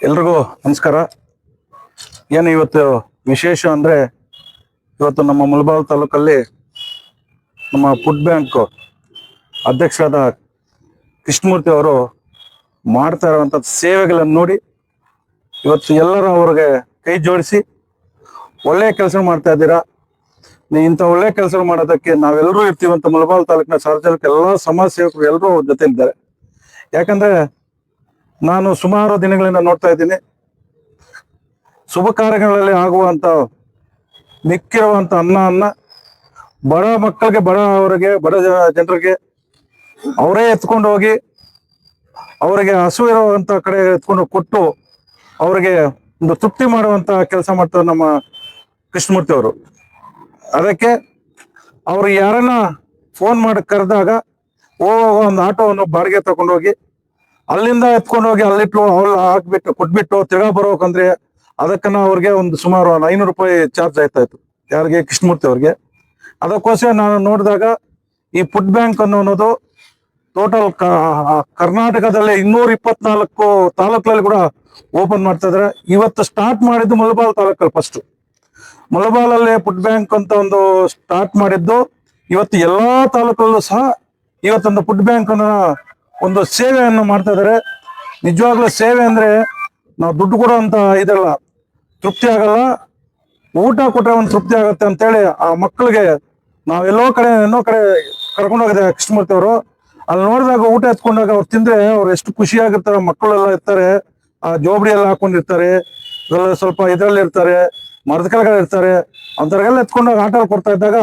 ಎಲ್ರಿಗೂ ನಮಸ್ಕಾರ. ಏನು ಇವತ್ತು ವಿಶೇಷ ಅಂದರೆ, ಇವತ್ತು ನಮ್ಮ ಮುಳಬಾಗಿಲು ತಾಲೂಕಲ್ಲಿ ನಮ್ಮ ಫುಡ್ ಬ್ಯಾಂಕ್ ಅಧ್ಯಕ್ಷರಾದ ಕೃಷ್ಣಮೂರ್ತಿ ಅವರು ಮಾಡ್ತಾ ಇರುವಂಥ ಸೇವೆಗಳನ್ನು ನೋಡಿ ಇವತ್ತು ಎಲ್ಲರೂ ಅವ್ರಿಗೆ ಕೈ ಜೋಡಿಸಿ ಒಳ್ಳೆಯ ಕೆಲಸ ಮಾಡ್ತಾ ಇದ್ದೀರಾ. ಇಂಥ ಒಳ್ಳೆಯ ಕೆಲಸ ಮಾಡೋದಕ್ಕೆ ನಾವೆಲ್ಲರೂ ಇರ್ತೀವಂತ ಮುಳಬಾಗಿಲು ತಾಲೂಕಿನ ಸಾರ್ವಜನಿಕ ಎಲ್ಲ ಸಮಾಜ ಸೇವಕರು ಎಲ್ಲರೂ ಅವ್ರ ಜೊತೆ ಇದ್ದಾರೆ. ಯಾಕಂದರೆ ನಾನು ಸುಮಾರು ದಿನಗಳಿಂದ ನೋಡ್ತಾ ಇದ್ದೀನಿ, ಶುಭ ಕಾರ್ಯಗಳಲ್ಲಿ ಆಗುವಂಥ ಮಿಕ್ಕಿರುವಂಥ ಅನ್ನ ಬಡ ಮಕ್ಕಳಿಗೆ, ಬಡ ಜನರಿಗೆ ಅವರೇ ಎತ್ಕೊಂಡು ಹೋಗಿ ಅವರಿಗೆ ಹಸು ಇರುವಂಥ ಕಡೆ ಎತ್ಕೊಂಡು ಕೊಟ್ಟು ಅವರಿಗೆ ಒಂದು ತೃಪ್ತಿ ಮಾಡುವಂಥ ಕೆಲಸ ಮಾಡ್ತಾರೆ ನಮ್ಮ ಕೃಷ್ಣಮೂರ್ತಿ ಅವರು. ಅದಕ್ಕೆ ಅವರು ಯಾರನ್ನ ಫೋನ್ ಮಾಡಿ ಕರೆದಾಗ ಒಂದು ಆಟೋವನ್ನು ಬಾಡಿಗೆ ತಗೊಂಡೋಗಿ ಅಲ್ಲಿಂದ ಎತ್ಕೊಂಡು ಹೋಗಿ ಅಲ್ಲಿಟ್ಟು ಅವ್ರು ಹಾಕ್ಬಿಟ್ಟು ಕೊಟ್ಬಿಟ್ಟು ತಿರ್ಗಾ ಬರ್ಬೇಕಂದ್ರೆ ಅದಕ್ಕೆ ಅವ್ರಿಗೆ ಒಂದು ಸುಮಾರು 500 ರೂಪಾಯಿ ಚಾರ್ಜ್ ಆಯ್ತಾ ಇತ್ತು, ಯಾರಿಗೆ? ಕೃಷ್ಣಮೂರ್ತಿ ಅವ್ರಿಗೆ. ಅದಕ್ಕೋಸ್ಕರ ನಾನು ನೋಡಿದಾಗ ಈ ಫುಡ್ ಬ್ಯಾಂಕ್ ಅನ್ನೋದು ಟೋಟಲ್ ಕರ್ನಾಟಕದಲ್ಲಿ 224 ತಾಲೂಕಲ್ಲಿ ಕೂಡ ಓಪನ್ ಮಾಡ್ತಾ ಇದಾರೆ. ಇವತ್ತು ಸ್ಟಾರ್ಟ್ ಮಾಡಿದ್ದು ಮುಳಬಾಗಿಲು ತಾಲೂಕಲ್ಲಿ ಫಸ್ಟ್. ಮುಳಬಾಗಿಲಲ್ಲಿ ಫುಡ್ ಬ್ಯಾಂಕ್ ಅಂತ ಒಂದು ಸ್ಟಾರ್ಟ್ ಮಾಡಿದ್ದು. ಇವತ್ತು ಎಲ್ಲಾ ತಾಲೂಕಲ್ಲೂ ಸಹ ಇವತ್ತೊಂದು ಫುಡ್ ಬ್ಯಾಂಕ್ ಅನ್ನೋ ಒಂದು ಸೇವೆಯನ್ನು ಮಾಡ್ತಾ ಇದ್ದಾರೆ. ನಿಜವಾಗ್ಲೂ ಸೇವೆ ಅಂದ್ರೆ ನಾವು ದುಡ್ಡು ಕೊಡೋ ಅಂತ ಇದೆಲ್ಲ ತೃಪ್ತಿ ಆಗಲ್ಲ, ಊಟ ಕೊಟ್ಟರೆ ಒಂದು ತೃಪ್ತಿ ಆಗುತ್ತೆ ಅಂತೇಳಿ ಆ ಮಕ್ಕಳಿಗೆ ನಾವೆಲ್ಲೋ ಕಡೆ ಕರ್ಕೊಂಡು ಹೋಗಿದ್ದೇವೆ ಕೃಷ್ಣಮೂರ್ತಿ ಅವರು. ಅಲ್ಲಿ ನೋಡಿದಾಗ ಊಟ ಎತ್ಕೊಂಡಾಗ ಅವ್ರು ತಿಂದ್ರೆ ಅವ್ರು ಎಷ್ಟು ಖುಷಿಯಾಗಿರ್ತಾರೆ. ಮಕ್ಕಳೆಲ್ಲ ಇರ್ತಾರೆ, ಆ ಜೋಬಡಿ ಎಲ್ಲ ಹಾಕೊಂಡಿರ್ತಾರೆ, ಸ್ವಲ್ಪ ಇದರಲ್ಲಿ ಇರ್ತಾರೆ, ಮರದ ಕೆಳಗಡೆ ಇರ್ತಾರೆ. ಅಂಥವ್ರಿಗೆಲ್ಲ ಎತ್ಕೊಂಡಾಗ ಆಟ ಕೊಡ್ತಾ ಇದ್ದಾಗ,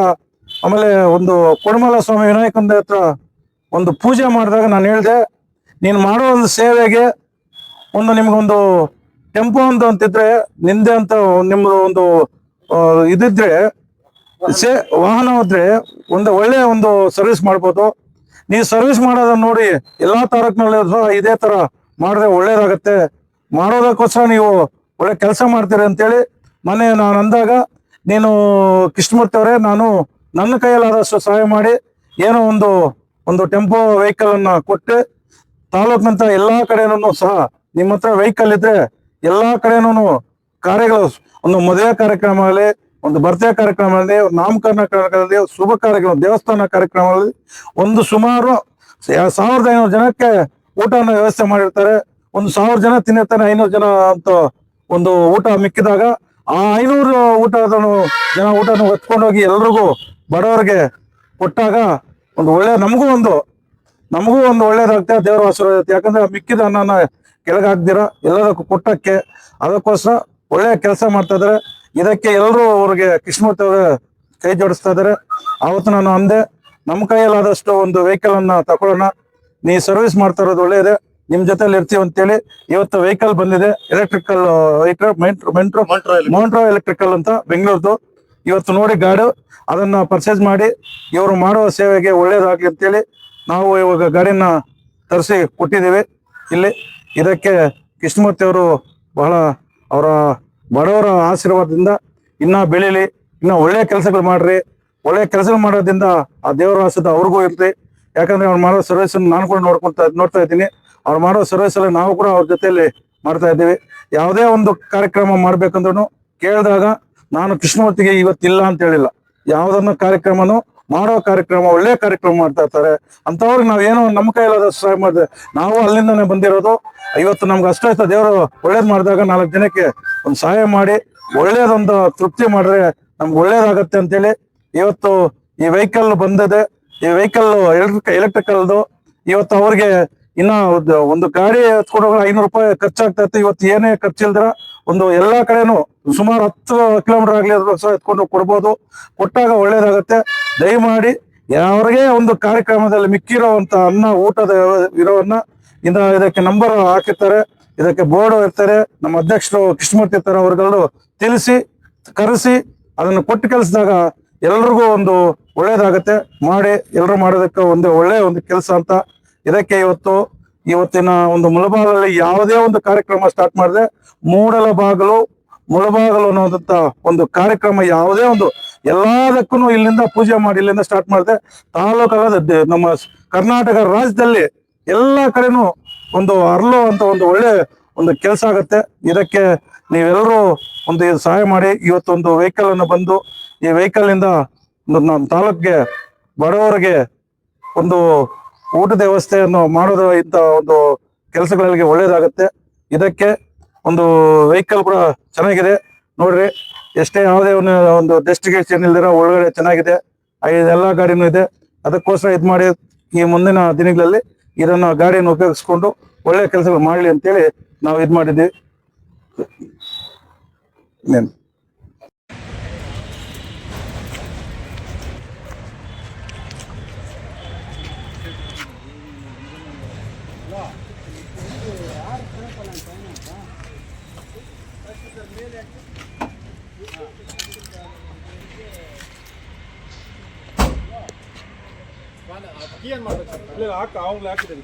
ಆಮೇಲೆ ಒಂದು ಕೊಡಮಲ ಸ್ವಾಮಿ ವಿನಾಯಕನ ಹತ್ರ ಒಂದು ಪೂಜೆ ಮಾಡಿದಾಗ ನಾನು ಹೇಳಿದೆ, ನೀನು ಮಾಡೋ ಒಂದು ಸೇವೆಗೆ ಒಂದು ನಿಮ್ಗೊಂದು ಟೆಂಪೋ ಅಂತಿದ್ರೆ, ನಿಂದೆ ಅಂತ ನಿಮ್ದು ಒಂದು ಇದಿದ್ರೆ, ವಾಹನ ಹೋದ್ರೆ ಒಂದು ಒಳ್ಳೆ ಒಂದು ಸರ್ವಿಸ್ ಮಾಡ್ಬೋದು. ನೀವು ಸರ್ವಿಸ್ ಮಾಡೋದನ್ನ ನೋಡಿ ಎಲ್ಲಾ ತಾಲೂಕಿನಲ್ಲಿ ಇದೇ ತರ ಮಾಡಿದ್ರೆ ಒಳ್ಳೇದಾಗತ್ತೆ, ಮಾಡೋದಕ್ಕೋಸ್ಕರ ನೀವು ಒಳ್ಳೆ ಕೆಲಸ ಮಾಡ್ತೀರಿ ಅಂತೇಳಿ ಮೊನ್ನೆ ನಾನು ಅಂದಾಗ, ನೀನು ಕೃಷ್ಣಮೂರ್ತಿ ಅವರೇ, ನಾನು ನನ್ನ ಕೈಯಲ್ಲಾದಷ್ಟು ಸಹಾಯ ಮಾಡಿ ಏನೋ ಒಂದು ಟೆಂಪೋ ವೆಹಿಕಲ್ ಅನ್ನ ಕೊಟ್ಟು ತಾಲೂಕಿನಂತ ಎಲ್ಲಾ ಕಡೆನೂ ಸಹ ನಿಮ್ಮ ಹತ್ರ ವೆಹಿಕಲ್ ಇದ್ರೆ ಎಲ್ಲಾ ಕಡೆನೂ ಕಾರ್ಯಗಳು, ಒಂದು ಮದುವೆ ಕಾರ್ಯಕ್ರಮ ಆಗಲಿ, ಒಂದು ಬರ್ತ್ಡೇ ಕಾರ್ಯಕ್ರಮ ಆಗಲಿ, ನಾಮಕರಣ ಕಾರ್ಯಕ್ರಮದಲ್ಲಿ, ಶುಭ ಕಾರ್ಯಕ್ರಮ, ದೇವಸ್ಥಾನ ಕಾರ್ಯಕ್ರಮದಲ್ಲಿ ಒಂದು ಸುಮಾರು 1500 ಜನಕ್ಕೆ ಊಟನ ವ್ಯವಸ್ಥೆ ಮಾಡಿರ್ತಾರೆ. ಒಂದು 1000 ಜನ ತಿನ್ನಿರ್ತಾರೆ, 500 ಜನ ಅಂತ ಒಂದು ಊಟ ಮಿಕ್ಕಿದಾಗ ಆ 500 ಊಟನ ಹೊತ್ಕೊಂಡೋಗಿ ಎಲ್ರಿಗೂ ಬಡವರಿಗೆ ಕೊಟ್ಟಾಗ ಒಂದು ಒಳ್ಳೆ ನಮಗೂ ಒಂದು ಒಳ್ಳೇದಾಗುತ್ತೆ, ದೇವರ ಆಶೀರ್ವಾದ ಇರುತ್ತೆ. ಯಾಕಂದ್ರೆ ಮಿಕ್ಕಿದ ಅನ್ನನ ಕೆಳಗೆ ಹಾಕ್ದಿರಾ ಎಲ್ಲದಕ್ಕೂ ಕೊಟ್ಟಕ್ಕೆ, ಅದಕ್ಕೋಸ್ಕರ ಒಳ್ಳೆಯ ಕೆಲಸ ಮಾಡ್ತಾ ಇದಾರೆ. ಇದಕ್ಕೆ ಎಲ್ಲರೂ ಅವ್ರಿಗೆ ಕೃಷ್ಣಮೂರ್ತಿ ಅವರು ಕೈ ಜೋಡಿಸ್ತಾ ಇದಾರೆ. ಆವತ್ತು ನಾನು ಅಂದೆ, ನಮ್ಮ ಕೈಯಲ್ಲಾದಷ್ಟು ಒಂದು ವೆಹಿಕಲ್ ಅನ್ನ ತಗೊಳ್ಳೋಣ, ನೀ ಸರ್ವಿಸ್ ಮಾಡ್ತಾ ಇರೋದು ಒಳ್ಳೆಯದೆ, ನಿಮ್ ಜೊತೆಲಿ ಇರ್ತೀವಿ ಅಂತೇಳಿ ಇವತ್ತು ವೆಹಿಕಲ್ ಬಂದಿದೆ. ಎಲೆಕ್ಟ್ರಿಕಲ್ ಮೌಂಟ್ರೋ ಎಲೆಕ್ಟ್ರಿಕಲ್ ಅಂತ ಬೆಂಗಳೂರ್ದು. ಇವತ್ತು ನೋಡಿ ಗಾಡಿ ಅದನ್ನ ಪರ್ಚೇಸ್ ಮಾಡಿ ಇವರು ಮಾಡುವ ಸೇವೆಗೆ ಒಳ್ಳೇದಾಗ್ಲಿ ಅಂತೇಳಿ ನಾವು ಇವಾಗ ಗಾಡಿನ ತರಿಸಿ ಕೊಟ್ಟಿದ್ದೀವಿ ಇಲ್ಲಿ. ಇದಕ್ಕೆ ಕೃಷ್ಣಮೂರ್ತಿ ಅವರು ಬಹಳ ಅವರ ಬಡವರ ಆಶೀರ್ವಾದದಿಂದ ಇನ್ನ ಬೆಳೀಲಿ, ಇನ್ನ ಒಳ್ಳೆಯ ಕೆಲಸಗಳು ಮಾಡ್ರಿ. ಒಳ್ಳೆಯ ಕೆಲಸ ಮಾಡೋದ್ರಿಂದ ಆ ದೇವರ ಆಶೀರ್ವಾದ ಅವ್ರಿಗೂ ಇರ್ತಿ. ಯಾಕಂದ್ರೆ ಅವ್ರು ಮಾಡೋ ಸರ್ವಿಸ್ ನಾನು ಕೂಡ ನೋಡ್ತಾ ಇದ್ದೀನಿ. ಅವ್ರು ಮಾಡೋ ಸರ್ವಿಸ್ ಅಲ್ಲಿ ನಾವು ಕೂಡ ಅವ್ರ ಜೊತೆಯಲ್ಲಿ ಮಾಡ್ತಾ ಇದ್ದೀವಿ. ಯಾವುದೇ ಒಂದು ಕಾರ್ಯಕ್ರಮ ಮಾಡ್ಬೇಕಂದ್ರೂ ಕೇಳಿದಾಗ ನಾನು ಕೃಷ್ಣಮೂರ್ತಿಗೆ ಇವತ್ತಿಲ್ಲ ಅಂತ ಹೇಳಿಲ್ಲ. ಯಾವ್ದನ್ನ ಕಾರ್ಯಕ್ರಮನು ಮಾಡೋ ಕಾರ್ಯಕ್ರಮ, ಒಳ್ಳೆ ಕಾರ್ಯಕ್ರಮ ಮಾಡ್ತಾ ಇರ್ತಾರೆ. ಅಂತವ್ರಿಗೆ ನಾವೇನೋ ನಮ್ಮ ಕೈಯಲ್ಲಾದ ಸಹಾಯ ಮಾಡಿದ್ರೆ, ನಾವು ಅಲ್ಲಿಂದನೇ ಬಂದಿರೋದು. ಇವತ್ತು ನಮ್ಗೆ ಅಷ್ಟ ಆಯ್ತಾ, ದೇವರು ಒಳ್ಳೇದ್ ಮಾಡಿದಾಗ 4 ಜನಕ್ಕೆ ಒಂದು ಸಹಾಯ ಮಾಡಿ ಒಳ್ಳೇದೊಂದು ತೃಪ್ತಿ ಮಾಡಿದ್ರೆ ನಮ್ಗೆ ಒಳ್ಳೇದಾಗತ್ತೆ ಅಂತೇಳಿ ಇವತ್ತು ಈ ವೆಹಿಕಲ್ ಬಂದಿದೆ. ಈ ವೆಹಿಕಲ್ ಎಲೆಕ್ಟ್ರಿಕಲ್ದು. ಇವತ್ತು ಅವ್ರಿಗೆ ಇನ್ನ ಒಂದು ಗಾಡಿ ಎತ್ಕೊಂಡೋಗ 500 ರೂಪಾಯಿ ಖರ್ಚಾಗ್ತಾ ಇತ್ತು. ಇವತ್ತು ಏನೇ ಖರ್ಚಿಲ್ದ್ರ ಒಂದು ಎಲ್ಲಾ ಕಡೆನೂ ಸುಮಾರು 10 ಕಿಲೋಮೀಟರ್ ಆಗ್ಲಿ ಸಹ ಎತ್ಕೊಂಡು ಕೊಡ್ಬೋದು. ಕೊಟ್ಟಾಗ ಒಳ್ಳೇದಾಗತ್ತೆ. ದಯಮಾಡಿ ಯಾವ್ರಿಗೆ ಒಂದು ಕಾರ್ಯಕ್ರಮದಲ್ಲಿ ಮಿಕ್ಕಿರೋವಂತ ಅನ್ನ ಊಟದ ಇರೋವನ್ನ ಇದಕ್ಕೆ ನಂಬರ್ ಹಾಕಿರ್ತಾರೆ, ಇದಕ್ಕೆ ಬೋರ್ಡ್ ಇರ್ತಾರೆ, ನಮ್ಮ ಅಧ್ಯಕ್ಷರು ಕೃಷ್ಣಮೂರ್ತಿ ಇರ್ತಾರೆ, ಅವ್ರಿಗೆಲ್ಲರೂ ತಿಳಿಸಿ ಕರೆಸಿ ಅದನ್ನು ಕೊಟ್ಟು ಕಲಿಸಿದಾಗ ಎಲ್ರಿಗೂ ಒಂದು ಒಳ್ಳೇದಾಗತ್ತೆ. ಮಾಡಿ ಎಲ್ಲರೂ ಮಾಡೋದಕ್ಕೆ ಒಳ್ಳೆಯ ಒಂದು ಕೆಲಸ ಅಂತ. ಇದಕ್ಕೆ ಇವತ್ತಿನ ಒಂದು ಮುಳಬಾಗಿಲಲ್ಲಿ ಯಾವುದೇ ಒಂದು ಕಾರ್ಯಕ್ರಮ ಸ್ಟಾರ್ಟ್ ಮಾಡಿದ್ರೆ ಮುಳಬಾಗಿಲು ಅನ್ನೋದಂತ ಒಂದು ಕಾರ್ಯಕ್ರಮ ಯಾವುದೇ ಒಂದು ಎಲ್ಲದಕ್ಕೂ ಇಲ್ಲಿಂದ ಪೂಜೆ ಮಾಡಿ ಇಲ್ಲಿಂದ ಸ್ಟಾರ್ಟ್ ಮಾಡಿದೆ. ತಾಲೂಕಲ್ಲ, ನಮ್ಮ ಕರ್ನಾಟಕ ರಾಜ್ಯದಲ್ಲಿ ಎಲ್ಲ ಕಡೆನೂ ಒಂದು ಅರ್ಲೋ ಅಂತ ಒಂದು ಒಳ್ಳೆ ಒಂದು ಕೆಲಸ ಆಗುತ್ತೆ. ಇದಕ್ಕೆ ನೀವೆಲ್ಲರೂ ಒಂದು ಸಹಾಯ ಮಾಡಿ. ಇವತ್ತೊಂದು ವೆಹಿಕಲ್ ಅನ್ನು ಬಂದು ಈ ವೆಹಿಕಲ್ ಇಂದ ನಮ್ಮ ತಾಲೂಕಿಗೆ ಬಡವರಿಗೆ ಒಂದು ಊಟದ ವ್ಯವಸ್ಥೆಯನ್ನು ಮಾಡೋದು ಇಂಥ ಒಂದು ಕೆಲಸಗಳಿಗೆ ಒಳ್ಳೇದಾಗುತ್ತೆ. ಇದಕ್ಕೆ ಒಂದು ವೆಹಿಕಲ್ ಕೂಡ ಚೆನ್ನಾಗಿದೆ ನೋಡ್ರಿ. ಎಷ್ಟೇ ಯಾವುದೇ ಒಂದು ಡೆಸ್ಟಿನೇಷನ್ ಇಲ್ದಿರ ಒಳಗಡೆ ಚೆನ್ನಾಗಿದೆ. ಎಲ್ಲ ಗಾಡಿನೂ ಇದೆ. ಅದಕ್ಕೋಸ್ಕರ ಇದು ಮಾಡಿ ಈ ಮುಂದಿನ ದಿನಗಳಲ್ಲಿ ಇದನ್ನು ಗಾಡಿಯನ್ನು ಉಪಯೋಗಿಸ್ಕೊಂಡು ಒಳ್ಳೆ ಕೆಲಸಗಳು ಮಾಡಲಿ ಅಂತೇಳಿ ನಾವು ಇದು ಮಾಡಿದ್ದೀವಿ. ಏನ್ ಮಾಡ್ಬೇಕು ಸರ್? ಹಾಕಿದ್ರೆ